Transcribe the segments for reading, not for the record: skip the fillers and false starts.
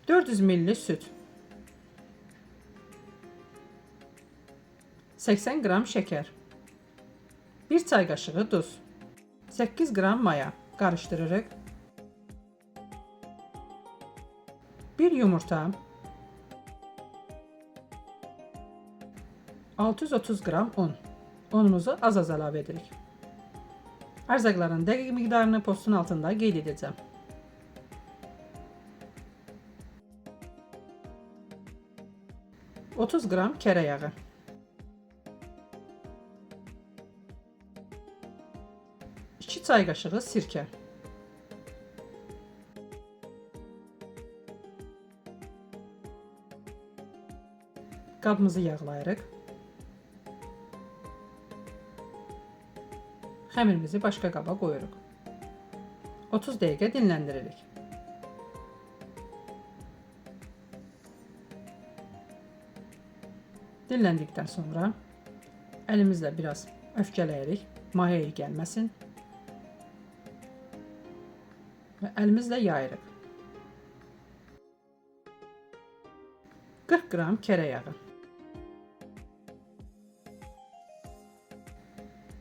400 ml süt, 80 qram şeker, 1 çay qaşığı duz, 8 qram maya qarışdırırıq. 1 yumurta, 630 qram un. Unumuzu az əlavə edirik. Ərzaqların dəqiq miqdarını postun altında qeyd edəcəm. Otuz qram kərə yağı, 2 çay qaşığı sirkə, qabımızı yağlayırıq. Xəmirimizi başqa qaba qoyuruq. 30 dəqiqə dinləndiririk. Dinləndikdən sonra əlimizlə biraz öfkələyirik, maya iyi gəlməsin və əlimizlə yayırıq. 40 qram kərə yağı.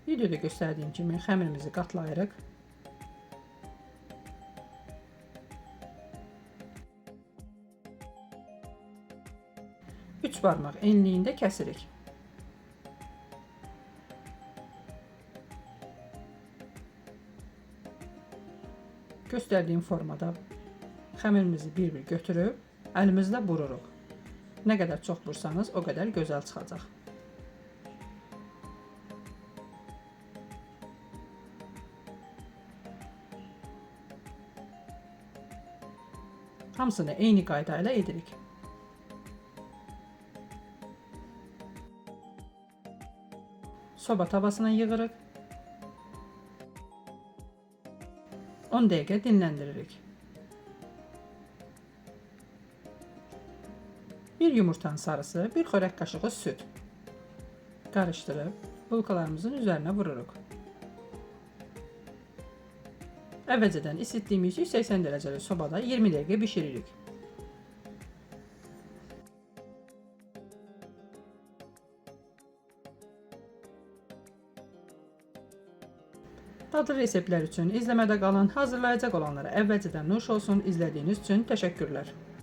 Videoda göstərdiyim kimi xəmirimizi qatlayırıq. Üç barmaq enliyində kəsirik. Göstərdiyim formada xəmirimizi bir-bir götürüb əlimizlə bururuq. Nə qədər çox bursanız, o qədər gözəl çıxacaq. Hamısını eyni qayda ilə edirik. Soba tavasına yığırıq. 10 dəqiqə dinləndiririk. Bir yumurtanın sarısı, bir xörək qaşığı süt. Qarışdırıb bulkalarımızın üzərinə vururuq. Əvvəlcədən isitdiyimiz 180 dərəcəli sobada 20 dəqiqə bişiririk. Dadlı reseptlər üçün izləmədə qalın. Hazırlayacaq olanlara əvvəlcədən nuş olsun. İzlədiyiniz üçün təşəkkürlər.